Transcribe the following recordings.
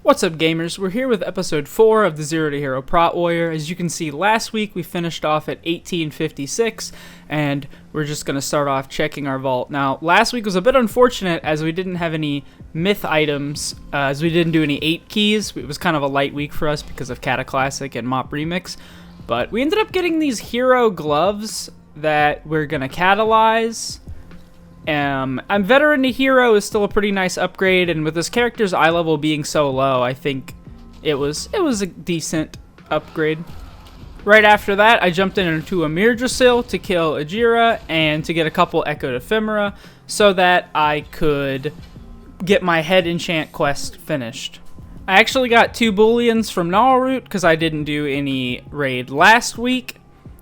What's up, gamers? We're here with episode 4 of the Zero to Hero Prot Warrior. As you can see, last week we finished off at 1856, and we're just going to start off checking our vault. Now, last week was a bit unfortunate as we didn't have any myth items, as we didn't do any 8 keys. It was kind of a light week for us because of Kata Classic and Mop Remix, but we ended up getting these hero gloves that we're going to catalyze. I'm Veteran to Hero is still a pretty nice upgrade, and with this character's eye level being so low, I think it was a decent upgrade. Right after that, I jumped into a Mirdrasil to kill Azure and to get a couple Echoed Ephemera so that I could get my head enchant quest finished. I actually got 2 Booleans from Gnarlroot because I didn't do any raid last week,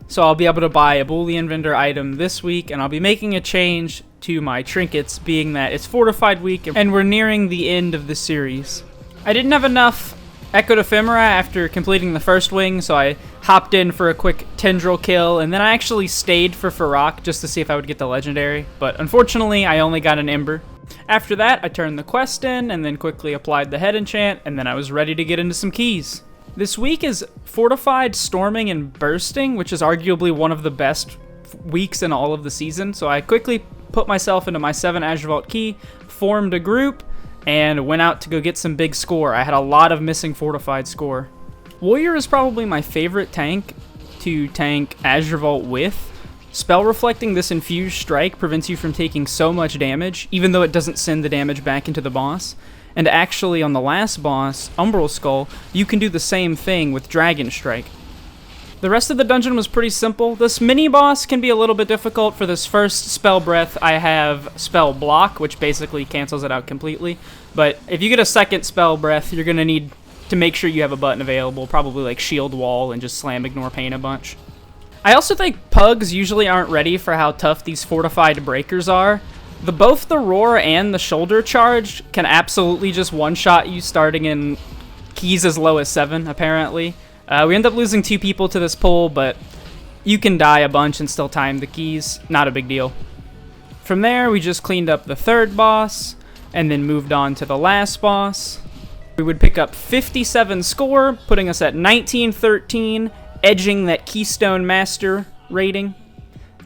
so I'll be able to buy a Boolean vendor item this week, and I'll be making a change to my trinkets, being that it's Fortified Week and we're nearing the end of the series. I didn't have enough Echoed Ephemera after completing the first wing, so I hopped in for a quick Tendril kill, and then I actually stayed for Farok just to see if I would get the legendary, but unfortunately I only got an Ember. After that, I turned the quest in and then quickly applied the head enchant, and then I was ready to get into some keys. This week is Fortified, Storming, and Bursting, which is arguably one of the best weeks in all of the season, so I quickly put myself into my 7 Azure Vault key, formed a group, and went out to go get some big score. I had a lot of missing Fortified score. Warrior is probably my favorite tank to tank Azure Vault with. Spell Reflecting this Infused Strike prevents you from taking so much damage, even though it doesn't send the damage back into the boss. And actually, on the last boss, Umbral Skull, you can do the same thing with Dragon Strike. The rest of the dungeon was pretty simple. This mini-boss can be a little bit difficult. For this first Spell Breath, I have Spell Block, which basically cancels it out completely. But if you get a second Spell Breath, you're going to need to make sure you have a button available, probably like Shield Wall, and just slam Ignore Pain a bunch. I also think Pugs usually aren't ready for how tough these Fortified Breakers are. Both the Roar and the Shoulder Charge can absolutely just one-shot you starting in keys as low as 7, apparently. We end up losing 2 people to this pull, but you can die a bunch and still time the keys. Not a big deal. From there, we just cleaned up the 3rd boss, and then moved on to the last boss. We would pick up 57 score, putting us at 1913, edging that Keystone Master rating.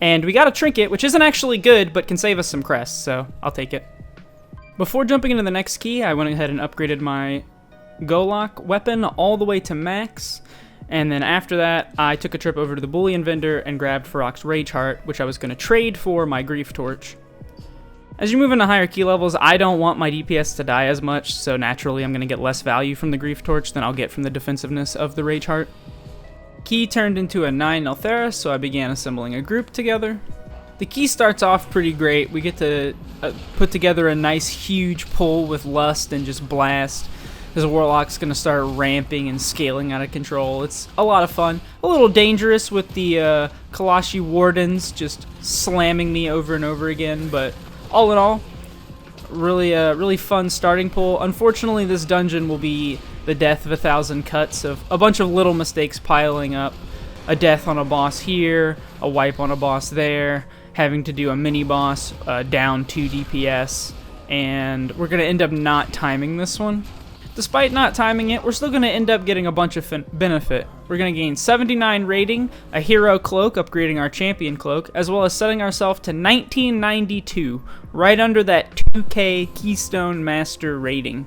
And we got a trinket, which isn't actually good, but can save us some crests, so I'll take it. Before jumping into the next key, I went ahead and upgraded my Golok weapon all the way to max, and then after that I took a trip over to the Boolean vendor and grabbed Farok's Rage Heart, which I was going to trade for my Grief Torch. As you move into higher key levels, I don't want my DPS to die as much, so naturally I'm going to get less value from the Grief Torch than I'll get from the defensiveness of the Rage Heart. Key turned into a 9 Algeth'ar, so I began assembling a group together. The key starts off pretty great. We get to put together a nice huge pull with Lust and just blast. This Warlock's going to start ramping and scaling out of control. It's a lot of fun. A little dangerous with the Kalashi Wardens just slamming me over and over again, but all in all, really fun starting pull. Unfortunately, this dungeon will be the death of 1,000 cuts of a bunch of little mistakes piling up. A death on a boss here, a wipe on a boss there, having to do a mini-boss down 2 DPS, and we're going to end up not timing this one. Despite not timing it, we're still going to end up getting a bunch of benefit. We're going to gain 79 rating, a hero cloak, upgrading our champion cloak, as well as setting ourselves to 1992, right under that 2k Keystone Master rating.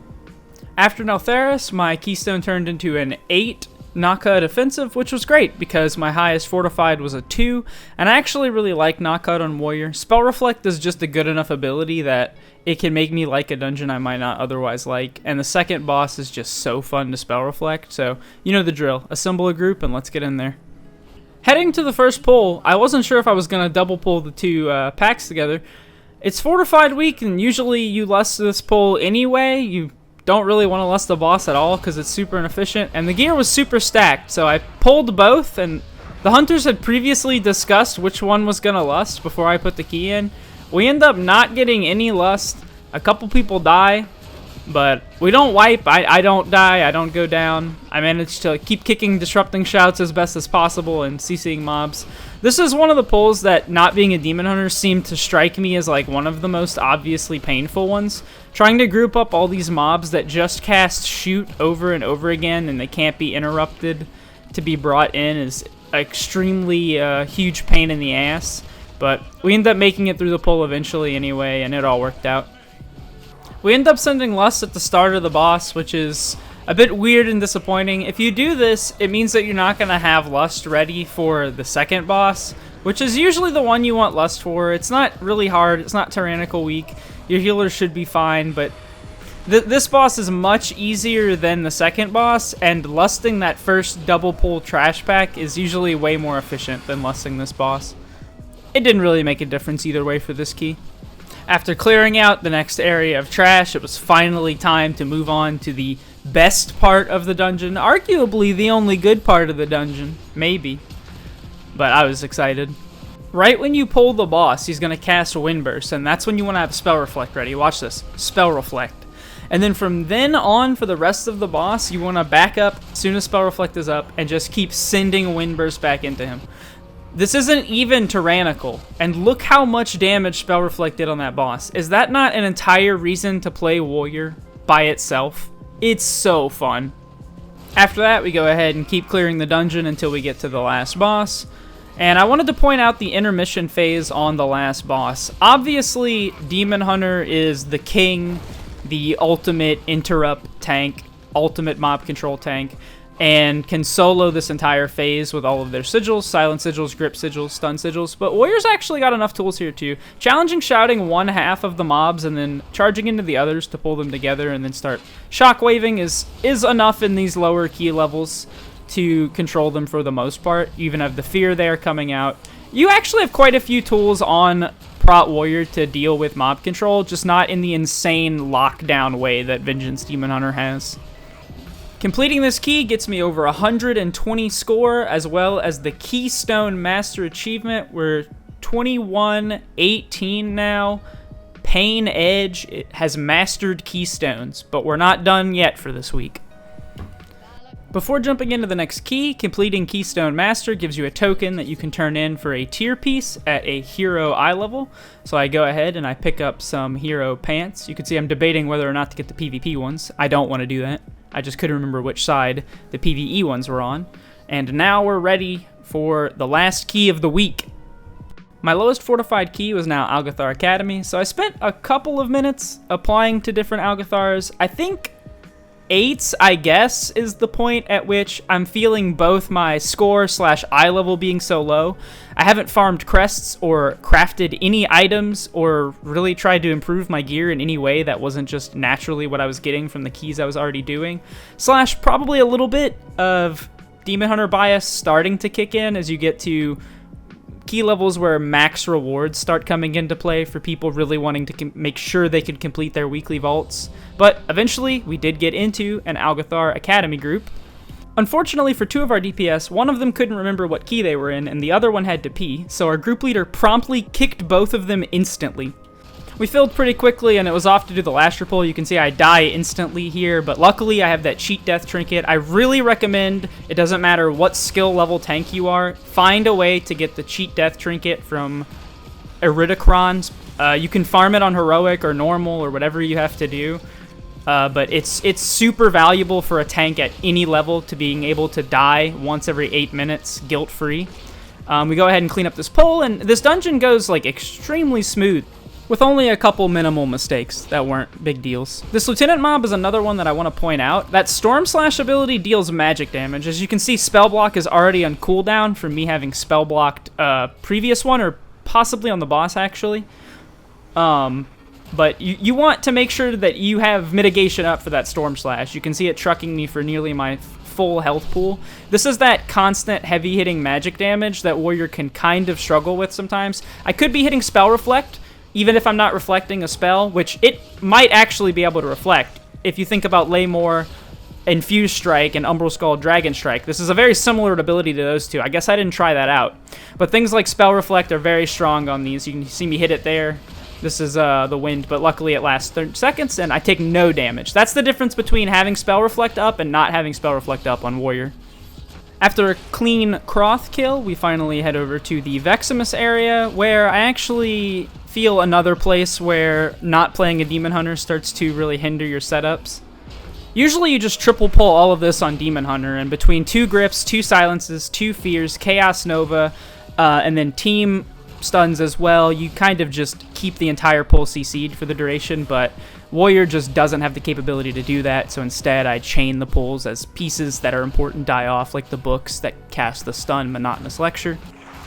After Neltharis, my Keystone turned into an 8 Knockout Defensive, which was great because my highest Fortified was a 2, and I actually really like Knockout on Warrior. Spell Reflect is just a good enough ability that it can make me like a dungeon I might not otherwise like, and the second boss is just so fun to Spell Reflect, so you know the drill. Assemble a group and let's get in there. Heading to the first pull, I wasn't sure if I was going to double pull the 2 packs together. It's Fortified Week, and usually you lust this pull anyway. You don't really want to lust the boss at all because it's super inefficient, and the gear was super stacked, so I pulled both, and the hunters had previously discussed which one was going to lust before I put the key in. We end up not getting any lust. A couple people die, but we don't wipe. I don't die. I don't go down. I managed to keep kicking Disrupting Shouts as best as possible and CCing mobs. This is one of the pulls that, not being a Demon Hunter, seemed to strike me as like one of the most obviously painful ones, Trying to group up all these mobs that just cast shoot over and over again and they can't be interrupted to be brought in is extremely huge pain in the ass. But we end up making it through the pull eventually anyway, and it all worked out. We end up sending Lust at the start of the boss, which is a bit weird and disappointing. If you do this, it means that you're not going to have Lust ready for the second boss, which is usually the one you want Lust for. It's not really hard. It's not tyrannical weak. Your healers should be fine, but this boss is much easier than the second boss, and lusting that first double pull trash pack is usually way more efficient than lusting this boss. It didn't really make a difference either way for this key. After clearing out the next area of trash, it was finally time to move on to the best part of the dungeon, arguably the only good part of the dungeon, maybe. But I was excited. Right when you pull the boss, he's going to cast Windburst, and that's when you want to have Spell Reflect ready. Watch this. Spell Reflect. And then from then on, for the rest of the boss, you want to back up as soon as Spell Reflect is up and just keep sending Windburst back into him. This isn't even tyrannical, and look how much damage Spell Reflect did on that boss. Is that not an entire reason to play Warrior by itself? It's so fun. After that, we go ahead and keep clearing the dungeon until we get to the last boss. And I wanted to point out the intermission phase on the last boss. Obviously, Demon Hunter is the king, the ultimate interrupt tank, ultimate mob control tank, and can solo this entire phase with all of their sigils, silent sigils, grip sigils, stun sigils. But Warrior's actually got enough tools here too. Challenging shouting one half of the mobs and then charging into the others to pull them together and then start shockwaving is enough in these lower key levels to control them for the most part. You even have the fear there coming out. You actually have quite a few tools on Prot Warrior to deal with mob control, just not in the insane lockdown way that Vengeance Demon Hunter has. Completing this key gets me over 120 score, as well as the Keystone Master achievement. We're 21-18 now. Pain Edge has mastered Keystones, but we're not done yet for this week. Before jumping into the next key, completing Keystone Master gives you a token that you can turn in for a tier piece at a hero eye level. So I go ahead and I pick up some hero pants. You can see I'm debating whether or not to get the PvP ones. I don't want to do that. I just couldn't remember which side the PvE ones were on. And now we're ready for the last key of the week. My lowest fortified key was now Algeth'ar Academy, so I spent a couple of minutes applying to different Algeth'ars. I think 8, I guess, is the point at which I'm feeling both my score / eye level being so low. I haven't farmed crests or crafted any items or really tried to improve my gear in any way that wasn't just naturally what I was getting from the keys I was already doing. / probably a little bit of Demon Hunter bias starting to kick in as you get to key levels where max rewards start coming into play for people really wanting to make sure they can complete their weekly vaults. But eventually, we did get into an Algeth'ar Academy group. Unfortunately for 2 of our DPS, one of them couldn't remember what key they were in, and the other one had to pee, so our group leader promptly kicked both of them instantly. We filled pretty quickly, and it was off to do the last pull. You can see I die instantly here, but luckily I have that cheat death trinket. I really recommend, it doesn't matter what skill level tank you are, find a way to get the cheat death trinket from Iridocrons. You can farm it on heroic or normal or whatever you have to do, but it's super valuable for a tank at any level to being able to die once every 8 minutes guilt-free. We go ahead and clean up this pull, and this dungeon goes like extremely smooth, with only a couple minimal mistakes that weren't big deals. This Lieutenant mob is another one that I want to point out. That Storm Slash ability deals magic damage. As you can see, Spell Block is already on cooldown from me having Spell Blocked previous one, or possibly on the boss, actually. But you want to make sure that you have mitigation up for that Storm Slash. You can see it trucking me for nearly my full health pool. This is that constant heavy-hitting magic damage that Warrior can kind of struggle with sometimes. I could be hitting Spell Reflect, even if I'm not reflecting a spell, which it might actually be able to reflect. If you think about Laymore, Infused Strike, and Umbral Skull Dragon Strike, this is a very similar ability to those two. I guess I didn't try that out. But things like Spell Reflect are very strong on these. You can see me hit it there. This is the wind, but luckily it lasts 30 seconds, and I take no damage. That's the difference between having Spell Reflect up and not having Spell Reflect up on Warrior. After a clean Croth kill, we finally head over to the Veximus area, where I actually feel another place where not playing a Demon Hunter starts to really hinder your setups. Usually you just triple pull all of this on Demon Hunter, and between 2 grips, 2 silences, 2 fears, Chaos Nova, and then team stuns as well, you kind of just keep the entire pull CC'd for the duration, but Warrior just doesn't have the capability to do that, so instead I chain the pulls as pieces that are important die off, like the books that cast the stun Monotonous Lecture.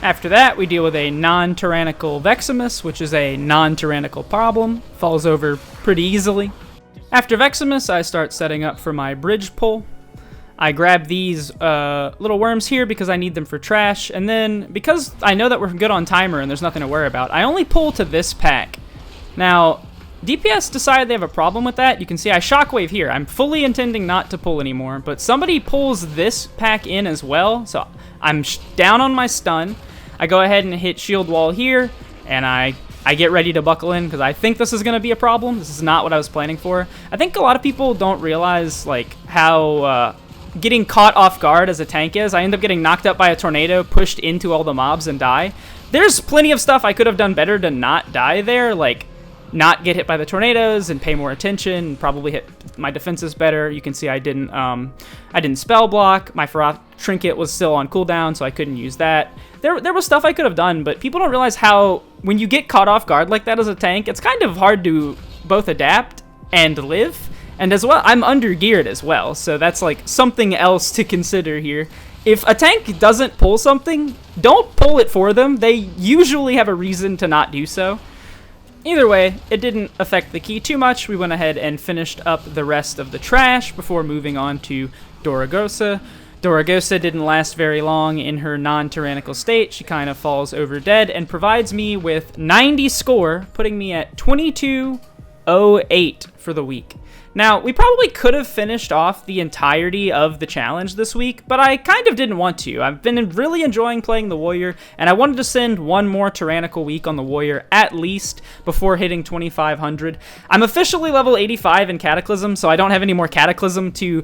After that, we deal with a non-tyrannical Veximus, which is a non-tyrannical problem. Falls over pretty easily. After Veximus, I start setting up for my bridge pull. I grab these little worms here because I need them for trash, and then because I know that we're good on timer and there's nothing to worry about, I only pull to this pack. Now, DPS decided they have a problem with that. You can see I shockwave here. I'm fully intending not to pull anymore, but somebody pulls this pack in as well, so I'm down on my stun. I go ahead and hit shield wall here, and I get ready to buckle in because I think this is going to be a problem. This is not what I was planning for. I think a lot of people don't realize like how getting caught off guard as a tank is. I end up getting knocked up by a tornado, pushed into all the mobs, and die. There's plenty of stuff I could have done better to not die there, like not get hit by the tornadoes and pay more attention, probably hit my defenses better. You can see I didn't spell block. My Farah trinket was still on cooldown, so I couldn't use that. There was stuff I could have done, but people don't realize how when you get caught off guard like that as a tank, it's kind of hard to both adapt and live. And as well, I'm under-geared as well, so that's like something else to consider here. If a tank doesn't pull something, don't pull it for them. They usually have a reason to not do so. Either way, it didn't affect the key too much. We went ahead and finished up the rest of the trash before moving on to Doragosa. Doragosa didn't last very long in her non-tyrannical state. She kind of falls over dead and provides me with 90 score, putting me at 2208 for the week. Now, we probably could have finished off the entirety of the challenge this week, but I kind of didn't want to. I've been really enjoying playing the Warrior, and I wanted to send one more tyrannical week on the Warrior at least before hitting 2500. I'm officially level 85 in Cataclysm, so I don't have any more Cataclysm to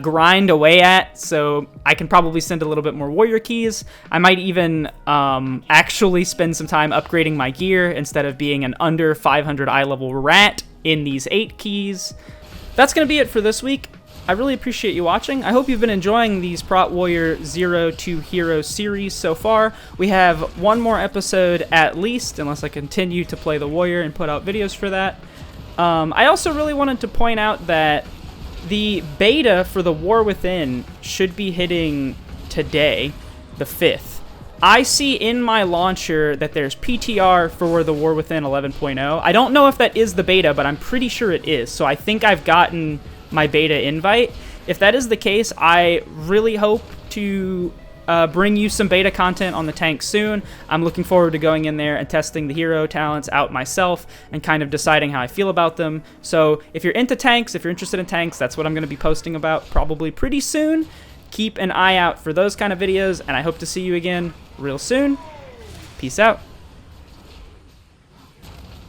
grind away at, so I can probably send a little bit more Warrior keys. I might even actually spend some time upgrading my gear instead of being an under 500 eye level rat in these 8 keys. That's going to be it for this week. I really appreciate you watching. I hope you've been enjoying these Prot Warrior 0 to Hero series so far. We have one more episode at least, unless I continue to play the Warrior and put out videos for that. I also really wanted to point out that the beta for the War Within should be hitting today, the 5th. I see in my launcher that there's PTR for the War Within 11.0. I don't know if that is the beta, but I'm pretty sure it is. So I think I've gotten my beta invite. If that is the case, I really hope to bring you some beta content on the tank soon. I'm looking forward to going in there and testing the hero talents out myself and kind of deciding how I feel about them. So if you're into tanks, if you're interested in tanks, that's what I'm going to be posting about probably pretty soon. Keep an eye out for those kind of videos, and I hope to see you again real soon. Peace out.